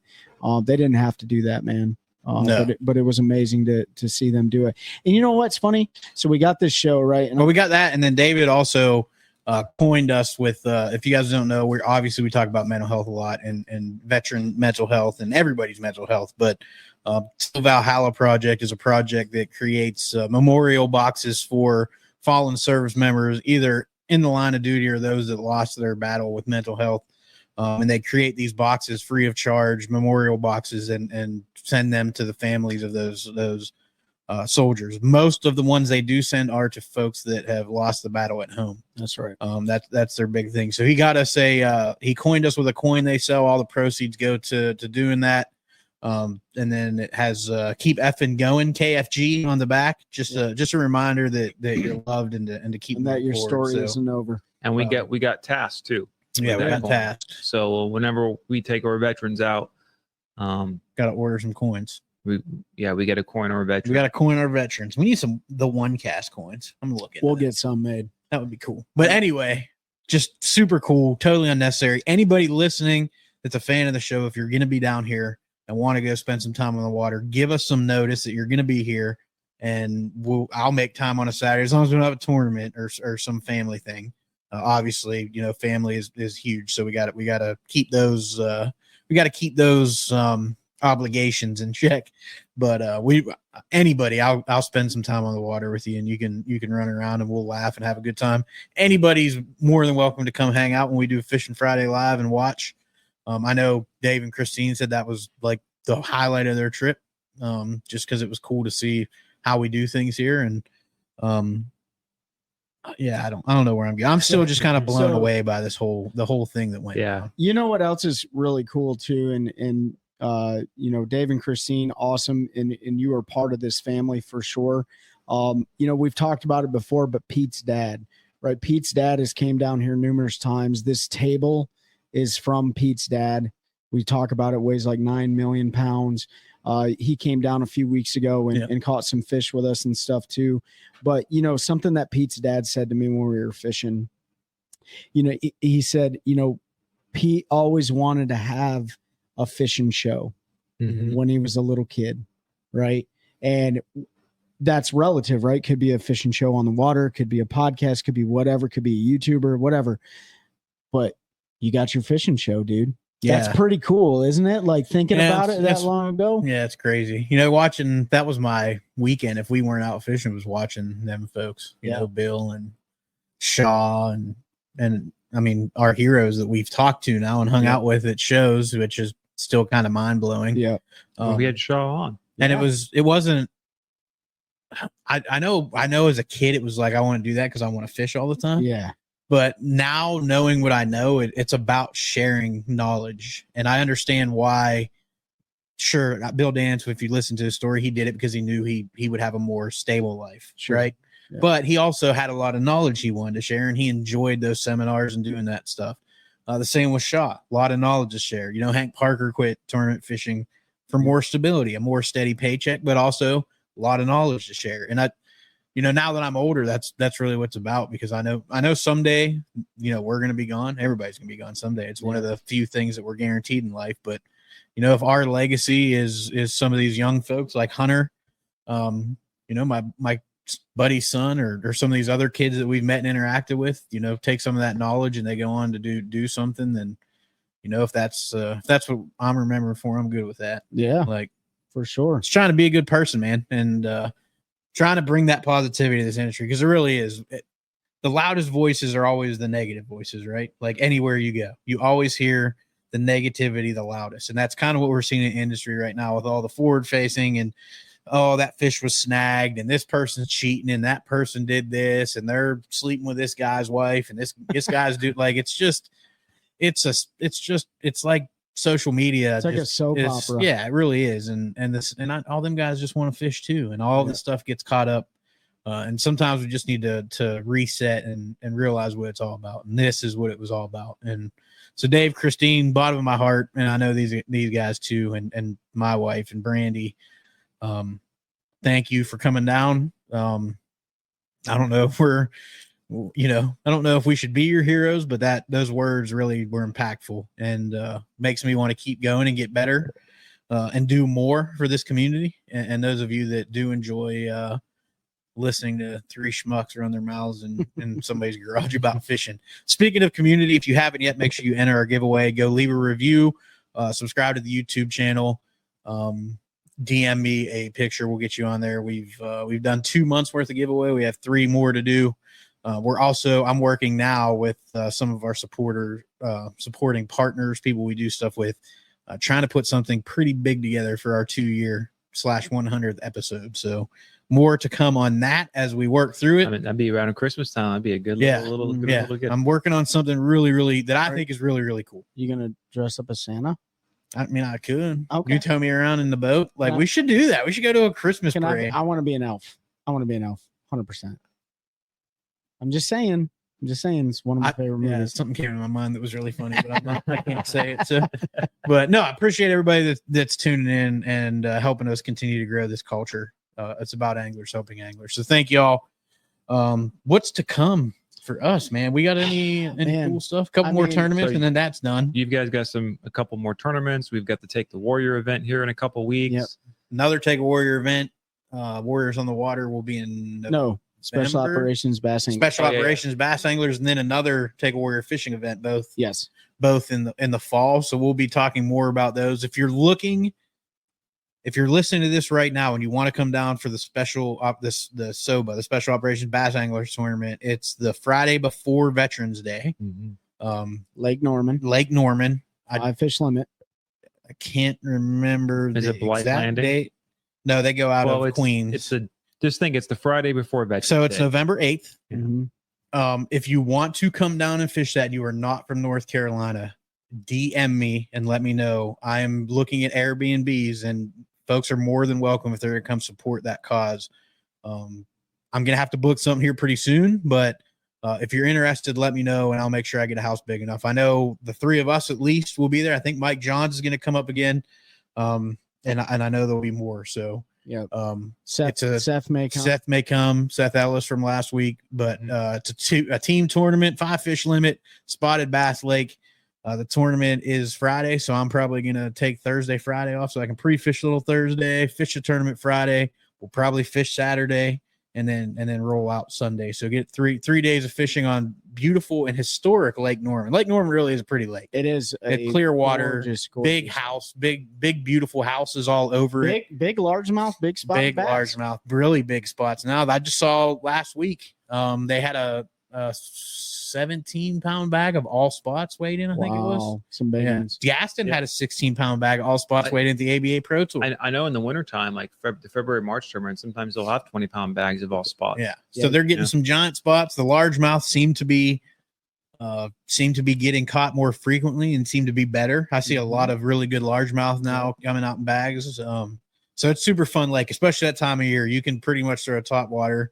They didn't have to do that, man. No. But it was amazing to see them do it. And you know what's funny? So we got this show, right? And we got that. And then David also coined us with, if you guys don't know, we talk about mental health a lot and veteran mental health and everybody's mental health. But the Valhalla Project is a project that creates memorial boxes for fallen service members, either in the line of duty or those that lost their battle with mental health. And they create these boxes free of charge, memorial boxes, and send them to the families of those soldiers. Most of the ones they do send are to folks that have lost the battle at home. That's right. That's their big thing. So he got us he coined us with a coin they sell. All the proceeds go to doing that. And then it has keep effing going, KFG on the back. Just a reminder that you're loved and to keep, and that your forward. story isn't over. And we got tasks too. Yeah, we got tasks. So whenever we take our veterans out, got to order some coins. We got to coin our veterans. We got to coin our veterans. We need the OneCast coins. I'm looking. We'll get some made. That would be cool. But anyway, just super cool, totally unnecessary. Anybody listening that's a fan of the show, if you're going to be down here and want to go spend some time on the water, give us some notice that you're going to be here, and I'll make time on a Saturday as long as we don't have a tournament or some family thing. Obviously, family is huge, so we got to keep those obligations in check. But anybody, I'll spend some time on the water with you, and you can run around and we'll laugh and have a good time. Anybody's more than welcome to come hang out when we do Fishing Friday Live and watch. I know Dave and Christine said that was like the highlight of their trip, just because it was cool to see how we do things here. And I don't know where I'm going. I'm still just kind of blown away by the whole thing that went down. You know what else is really cool too, and Dave and Christine, awesome, and you are part of this family for sure. We've talked about it before, but Pete's dad, right? Pete's dad has came down here numerous times. This table is from Pete's dad. We talk about it, weighs like 9 million pounds. He came down a few weeks ago and caught some fish with us and stuff too. But, something that Pete's dad said to me when we were fishing, he said, Pete always wanted to have a fishing show when he was a little kid. Right. And that's relative, right? Could be a fishing show on the water, could be a podcast, could be whatever, could be a YouTuber, whatever. But you got your fishing show, dude. Yeah. That's pretty cool, isn't it? Like thinking about it that long ago. Yeah, it's crazy. Watching, that was my weekend. If we weren't out fishing, was watching them folks, Bill and Shaw and I mean, our heroes that we've talked to now and hung out with at shows, which is still kind of mind blowing. Yeah. We had Shaw on. And it wasn't, I know as a kid, it was like, I want to do that because I want to fish all the time. Yeah. But now knowing what I know, it's about sharing knowledge. And I understand why. Sure, Bill Dance, if you listen to his story, he did it because he knew he would have a more stable life, right? Yeah. But he also had a lot of knowledge he wanted to share, and he enjoyed those seminars and doing that stuff. The same with Shaw, a lot of knowledge to share. Hank Parker quit tournament fishing for more stability, a more steady paycheck, but also a lot of knowledge to share. And now that I'm older, that's really what it's about, because I know someday, we're going to be gone. Everybody's going to be gone someday. It's one of the few things that we're guaranteed in life. But, if our legacy is some of these young folks like Hunter, my buddy's son or some of these other kids that we've met and interacted with, take some of that knowledge and they go on to do something, then, if that's what I'm remembering for, I'm good with that. Yeah. Like, for sure. It's trying to be a good person, man. And, trying to bring that positivity to this industry, because it really is. The loudest voices are always the negative voices, right? Like anywhere you go, you always hear the negativity the loudest. And that's kind of what we're seeing in the industry right now with all the forward facing and, oh, that fish was snagged and this person's cheating and that person did this and they're sleeping with this guy's wife and this guy's dude. Like, it's like social media. It's like a soap opera. Yeah, it really is. And all them guys just want to fish too. And all this stuff gets caught up. And sometimes we just need to reset and realize what it's all about. And this is what it was all about. And so Dave, Christine, bottom of my heart, and I know these guys too, and my wife and Brandy, thank you for coming down. I don't know if I don't know if we should be your heroes, but those words really were impactful and makes me want to keep going and get better and do more for this community. And those of you that do enjoy listening to three schmucks run their mouths in somebody's garage about fishing. Speaking of community, if you haven't yet, make sure you enter our giveaway. Go leave a review, subscribe to the YouTube channel. DM me a picture. We'll get you on there. We've done 2 months worth of giveaway. We have 3 more to do. I'm working now with some of our supporting partners, people we do stuff with, trying to put something pretty big together for our 2-year /100th episode. So more to come on that as we work through it. I mean, that'd be around Christmas time. That'd be a good little good. I'm working on something really, really that I think is really, really cool. You gonna dress up as Santa? I mean, I could. Okay. You tow me around in the boat. Like, we should do that. We should go to a Christmas parade. I want to be an elf. 100%. I'm just saying, I'm just saying it's one of my favorite Yeah, movies. something came to my mind that was really funny, but I can't say it. So, but no, I appreciate everybody that's tuning in and helping us continue to grow this culture. It's about anglers helping anglers. So thank y'all. What's to come for us, man? We got any cool stuff? Couple more tournaments, and then that's done. You guys got a couple more tournaments. We've got the Take the Warrior event here in a couple weeks. Yep. Another Take a Warrior event. Warriors on the Water will be in Special Operations Bass Anglers. Special Operations Bass Anglers, and then another Take a Warrior fishing event. Both in the fall. So we'll be talking more about those. If you're listening to this right now and you want to come down for the special the SOBA, the Special Operations Bass Anglers tournament, it's the Friday before Veterans Day. Mm-hmm. Lake Norman. 5 fish limit. I can't remember the exact Landing? date. No, they go out of Queens. Just think it's the Friday before Veterans So it's Day. November 8th. Mm-hmm. If you want to come down and fish that, you are not from North Carolina, DM me and let me know. I am looking at Airbnbs, and folks are more than welcome if they're going to come support that cause. I'm going to have to book something here pretty soon, but if you're interested, let me know, and I'll make sure I get a house big enough. I know the three of us at least will be there. I think Mike Johns is going to come up again, and I know there'll be more. So yeah, Seth may come. Seth Ellis from last week, but it's a team tournament, 5 fish limit, Spotted Bass Lake. The tournament is Friday, so I'm probably gonna take Thursday, Friday off so I can pre-fish a little Thursday, fish the tournament Friday. We'll probably fish Saturday and then roll out Sunday. So get three days of fishing on beautiful and historic Lake Norman. Lake Norman really is a pretty lake. It is a clear water, gorgeous. Big house, big beautiful houses all over it. Big largemouth, big spot. Big largemouth, really big spots. Now I just saw last week, they had a 17-pound bag of all spots weighed in. I think it was some big ones. Gaston had a 16-pound bag of all spots weighed in at the ABA Pro Tour. I know in the wintertime, like the February, March tournament, sometimes they'll have 20-pound bags of all spots. Yeah. So they're getting some giant spots. The largemouth seem to be getting caught more frequently and seem to be better. I see a lot of really good largemouth now coming out in bags. So it's super fun lake, especially that time of year. You can pretty much throw a top water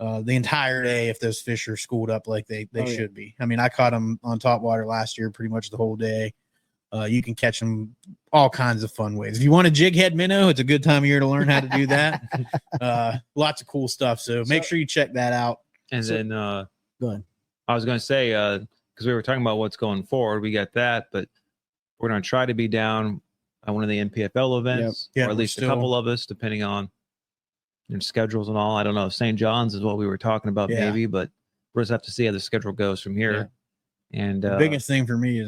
the entire day if those fish are schooled up like they should be. I mean, I caught them on top water last year pretty much the whole day. You can catch them all kinds of fun ways. If you want a jig head minnow, it's a good time of year to learn how to do that. Lots of cool stuff. So make sure you check that out. And then go ahead. I was going to say, because we were talking about what's going forward, we got that, but we're going to try to be down at one of the NPFL events, or at least a couple of us, depending on schedules and all. I don't know. St. John's is what we were talking about, maybe, but we'll just have to see how the schedule goes from here. Yeah. And the biggest thing for me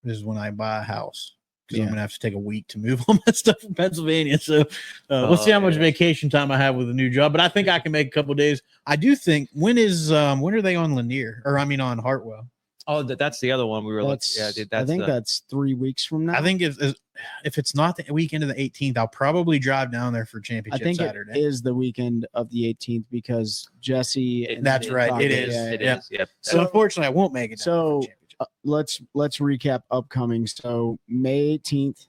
is when I buy a house, because I'm gonna have to take a week to move all my stuff from Pennsylvania. So we'll see how much vacation time I have with a new job. But I think I can make a couple of days. I do think when are they on Lanier, or on Hartwell? Oh, that's the other one we were looking. Yeah, I think that's 3 weeks from now. I think if it's not the weekend of the 18th, I'll probably drive down there for championship Saturday. It is the weekend of the 18th because Jesse. That's right. It is. It is. Yep. So unfortunately, I won't make it. So let's recap upcoming. So May 18th,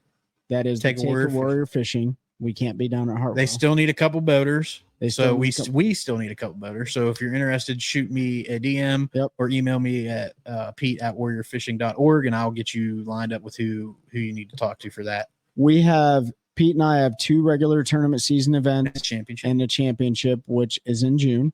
that is Take a Warrior Fishing. We can't be down at Hartwell. They still need a couple boaters. We still need a couple boaters. So if you're interested, shoot me a DM or email me at pete@warriorfishing.org, and I'll get you lined up with who you need to talk to for that. Pete and I have 2 regular tournament season events and a championship, which is in June.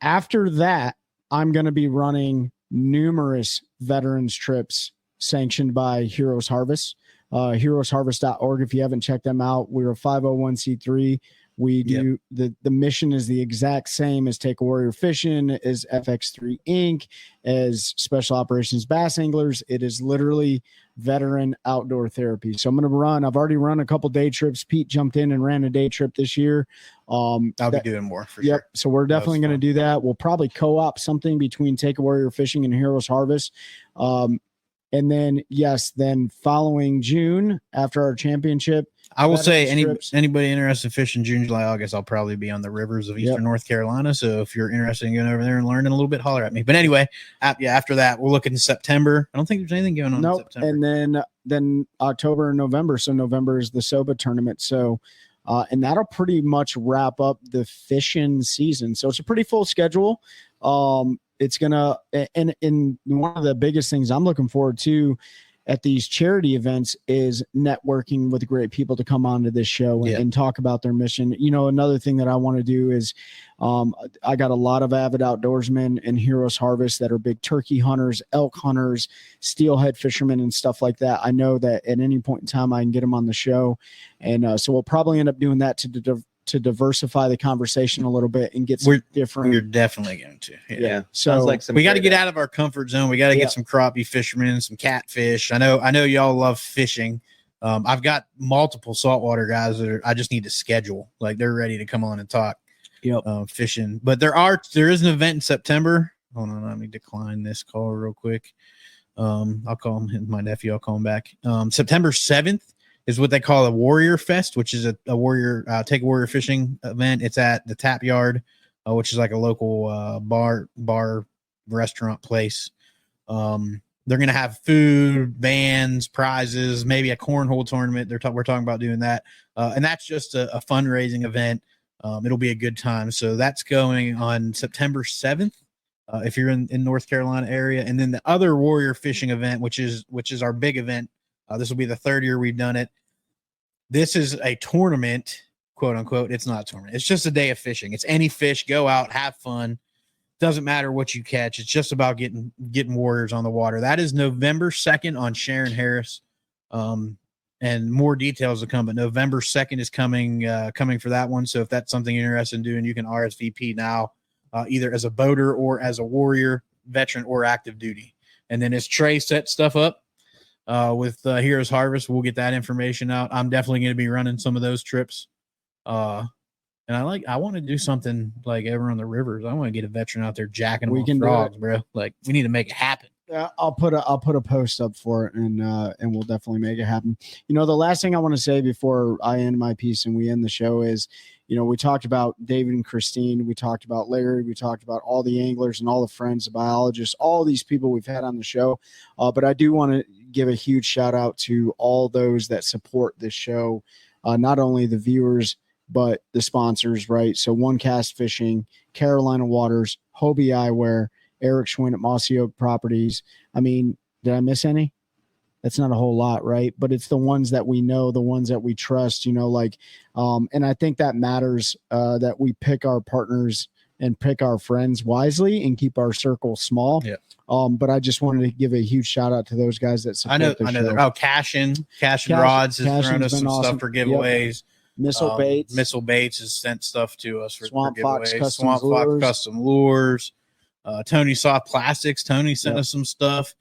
After that, I'm going to be running numerous veterans trips sanctioned by Heroes Harvest. Heroesharvest.org. If you haven't checked them out, we're a 501c3. We do the mission is the exact same as Take a Warrior Fishing, as FX3 Inc., as Special Operations Bass Anglers. It is literally veteran outdoor therapy. So I've already run a couple day trips. Pete jumped in and ran a day trip this year. I'll be doing more for sure. So we're definitely going to do that. We'll probably co-op something between Take a Warrior Fishing and Heroes Harvest. And then following June, after our championship, I will say anybody interested in fishing June, July, August, I'll probably be on the rivers of Eastern North Carolina. So if you're interested in going over there and learning a little bit, holler at me. But anyway, after that, we're looking in September. I don't think there's anything going on in September. And then October and November. So November is the SOBA tournament. So and that'll pretty much wrap up the fishing season. So it's a pretty full schedule. it's gonna, and one of the biggest things I'm looking forward to at these charity events is networking with great people to come onto this show and talk about their mission. You know, another thing that I want to do is I got a lot of avid outdoorsmen and Heroes Harvest that are big turkey hunters, elk hunters, steelhead fishermen, and stuff like that. I know that at any point in time I can get them on the show. And so we'll probably end up doing that to diversify the conversation a little bit and get some different. We're definitely going to. Yeah. So Sounds like some we got to great get out of our comfort zone. We got to get some crappie fishermen, some catfish. I know y'all love fishing. I've got multiple saltwater guys I just need to schedule. Like they're ready to come on and talk fishing. But there is an event in September. Hold on, let me decline this call real quick. I'll call him, my nephew. I'll call him back. September 7th is what they call a Warrior Fest, which is a warrior take a warrior fishing event. It's at the Tap Yard, which is like a local bar restaurant place. They're gonna have food, bands, prizes, maybe a cornhole tournament. We're talking about doing that, and that's just a fundraising event. It'll be a good time. So that's going on September 7th. If you're in North Carolina area, and then the other warrior fishing event, which is our big event. This will be the third year we've done it. This is a tournament, quote unquote. It's not a tournament. It's just a day of fishing. It's any fish, go out, have fun. Doesn't matter what you catch. It's just about getting warriors on the water. That is November 2nd on Sharon Harris. And more details to come, but November 2nd is coming for that one. So if that's something you're interested in doing, you can RSVP now, either as a boater or as a warrior, veteran, or active duty. And then as Trey sets stuff up, with Heroes Harvest, we'll get that information out. I'm definitely going to be running some of those trips. And I want to do something like ever on the rivers. I want to get a veteran out there jacking them on frogs, bro. Like we need to make it happen. Yeah, I'll put a post up for it, and we'll definitely make it happen. You know, the last thing I want to say before I end my piece and we end the show is, you know, we talked about David and Christine, we talked about Larry, we talked about all the anglers and all the friends, the biologists, all these people we've had on the show. But I do want to give a huge shout out to all those that support this show, not only the viewers but the sponsors, right? So OneCast Fishing, Carolina Waters, Hobie Eyewear, Eric Schwinn at Mossy Oak Properties. I mean, did I miss any? That's not a whole lot, right? But it's the ones that we know, the ones that we trust, you know, like, and I think that matters, that we pick our partners and pick our friends wisely and keep our circle small. Yeah. But I just wanted to give a huge shout out to those guys that support the show. Oh, Cashin Rods has thrown us some stuff for giveaways. Missile Baits has sent stuff to us for Swamp Fox giveaways. Swamp Fox Custom Lures. Tony Soft Plastics. Tony sent us some stuff.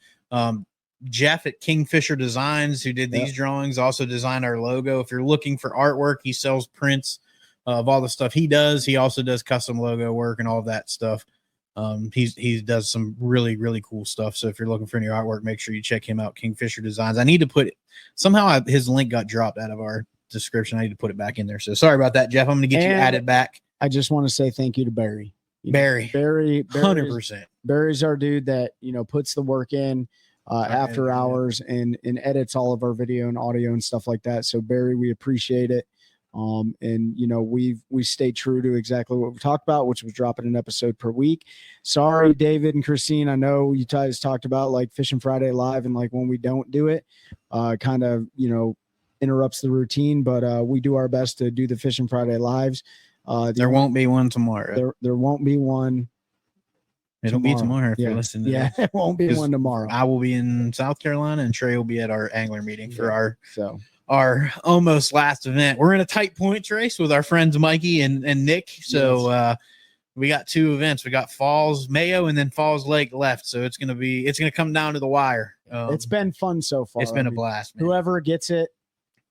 Jeff at Kingfisher Designs, who did these drawings, also designed our logo. If you're looking for artwork, he sells prints of all the stuff he does. He also does custom logo work and all of that stuff. He does some really, really cool stuff. So if you're looking for any artwork, make sure you check him out, Kingfisher Designs. I need to put it somehow. His link got dropped out of our description. I need to put it back in there. So sorry about that, Jeff. I'm going to get you added back. I just want to say thank you to Barry. Barry, 100%. Barry's our dude that, you know, puts the work in after hours and edits all of our video and audio and stuff like that. So Barry, we appreciate it. And you know, we stay true to exactly what we talked about, which was dropping an episode per week. Sorry, David and Christine. I know you guys talked about like Fishing Friday Live, and like when we don't do it, kind of, you know, interrupts the routine, but we do our best to do the Fishing Friday Lives. There won't be one tomorrow. There won't be one. It'll be tomorrow if you're listening to this. It won't be one tomorrow. I will be in South Carolina and Trey will be at our angler meeting for our almost last event. We're in a tight points race with our friends Mikey and Nick. So we got two events. We got Falls Mayo and then Falls Lake left. So it's gonna come down to the wire. It's been fun so far. It's been a blast, man. Whoever gets it,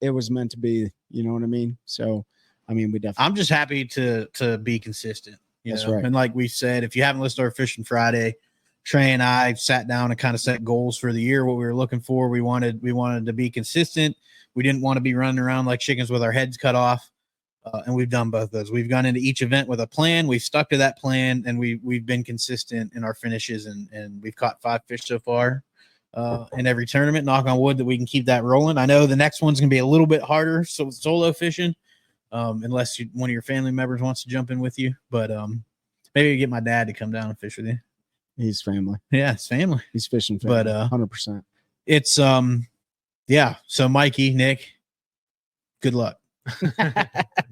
it was meant to be. You know what I mean? So I mean, I'm just happy to be consistent. That's right. And like we said, if you haven't listened to our Fishing Friday, Trey and I sat down and kind of set goals for the year, what we were looking for. We wanted to be consistent. We didn't want to be running around like chickens with our heads cut off. And we've done both of those. We've gone into each event with a plan. We've stuck to that plan, and we've been consistent in our finishes, and we've caught 5 fish so far in every tournament. Knock on wood that we can keep that rolling. I know the next one's going to be a little bit harder, so solo fishing. Unless one of your family members wants to jump in with you, but maybe get my dad to come down and fish with you. He's family. Yeah, it's family. He's fishing family. But 100%. It's yeah. So Mikey, Nick, good luck.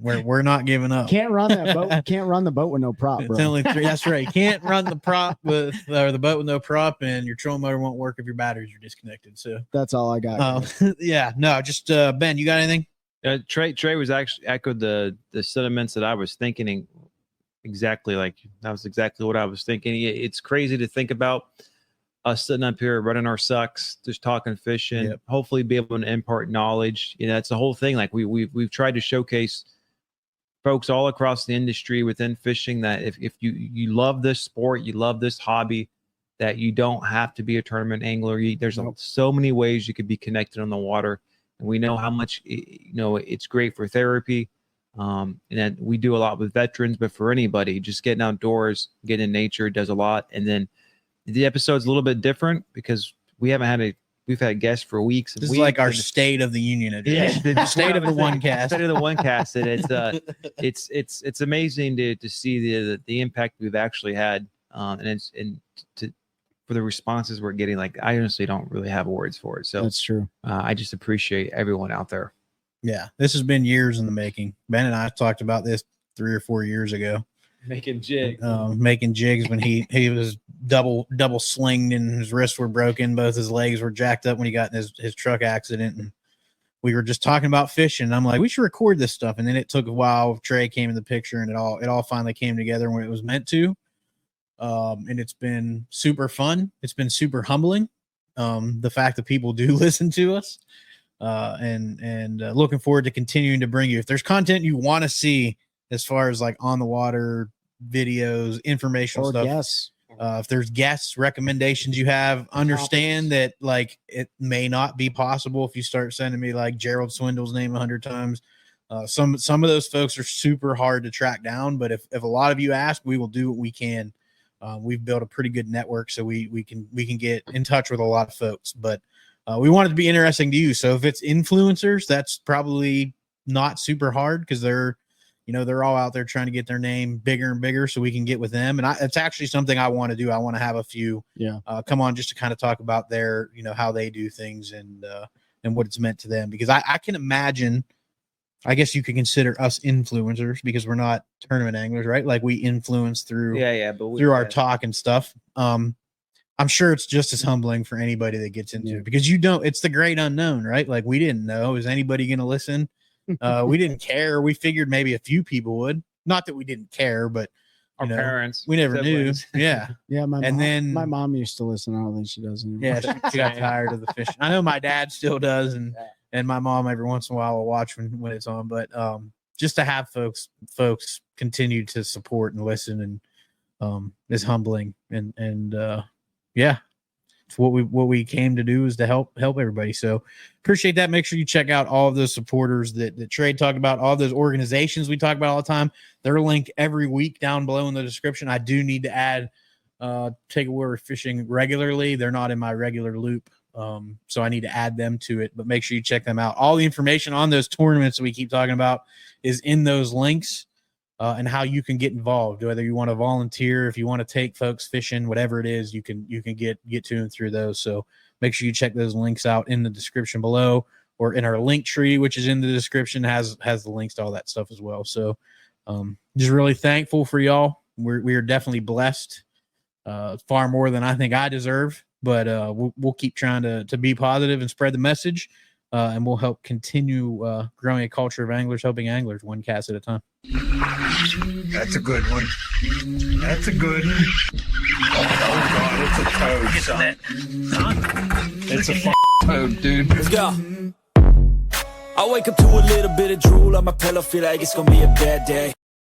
we're not giving up. Can't run that boat. Can't run the boat with no prop, It's bro. only three. That's right. You can't run the prop with or the boat with no prop, and your trolling motor won't work if your batteries are disconnected. So That's all I got. yeah, no, just Ben, you got anything? Trey was actually echoed the sentiments that I was thinking. Exactly, like that was exactly what I was thinking. It's crazy to think about us sitting up here running our sucks, just talking fishing. Yep. Hopefully, be able to impart knowledge. That's the whole thing. Like we've tried to showcase folks all across the industry within fishing that if you love this sport, you love this hobby, that you don't have to be a tournament angler. There's so many ways you could be connected on the water, and we know how much it's great for therapy. And then we do a lot with veterans, but for anybody, just getting outdoors, getting in nature does a lot. And then the episode's a little bit different because we've had guests for weeks. This is like our State of the Union address. Yeah, the State of the OneCast. State of the OneCast. And it's amazing to see the impact we've actually had. For the responses we're getting, like I honestly don't really have words for it. So That's true. I just appreciate everyone out there. Yeah, this has been years in the making. Ben and I talked about this 3 or 4 years ago. Making jigs. Making jigs when he was double slinged and his wrists were broken. Both his legs were jacked up when he got in his truck accident. And we were just talking about fishing. And I'm like, we should record this stuff. And then it took a while. Trey came in the picture and it all finally came together when it was meant to. And it's been super fun. It's been super humbling. The fact that people do listen to us. And looking forward to continuing to bring you. If there's content you want to see as far as like on the water videos, informational stuff, Yes. If there's guests, recommendations you have, understand that like it may not be possible if you start sending me like Gerald Swindle's name 100 times. Some of those folks are super hard to track down, but if a lot of you ask, we will do what we can. We've built a pretty good network, so we can get in touch with a lot of folks, but we want it to be interesting to you. So if it's influencers, that's probably not super hard because they're all out there trying to get their name bigger and bigger so we can get with them. And it's actually something I want to do. I want to have a few come on just to kind of talk about their, how they do things and what it's meant to them. Because I can imagine, I guess you could consider us influencers because we're not tournament anglers, right? Like we influence through through our talk and stuff. I'm sure it's just as humbling for anybody that gets into it because it's the great unknown, right? Like we didn't know, is anybody going to listen? We didn't care. We figured maybe a few people would, not that we didn't care, but Our parents, we never siblings. knew. Yeah. Yeah. Then my mom used to listen. I don't think she does anymore. Yeah. She got tired of the fishing. I know my dad still does. And my mom every once in a while will watch when it's on, but just to have folks continue to support and listen and is humbling and yeah, it's what we came to do is to help everybody. So appreciate that. Make sure you check out all of those supporters that Trey talked about, all those organizations we talk about all the time. They're linked every week down below in the description. I do need to add Take Away We're Fishing regularly. They're not in my regular loop. So I need to add them to it, but make sure you check them out. All the information on those tournaments that we keep talking about is in those links. And how you can get involved, whether you want to volunteer, if you want to take folks fishing, whatever it is, you can get to them through those. So make sure you check those links out in the description below or in our link tree, which is in the description, has the links to all that stuff as well. So just really thankful for y'all. We are definitely blessed, far more than I think I deserve, but we'll keep trying to be positive and spread the message. And we'll help continue growing a culture of anglers, helping anglers one cast at a time. That's a good one. That's a good one. Oh, God, it's a toad, son. It's a toad, dude. Let's go. I wake up to a little bit of drool on my pillow, feel like it's gonna be a bad day.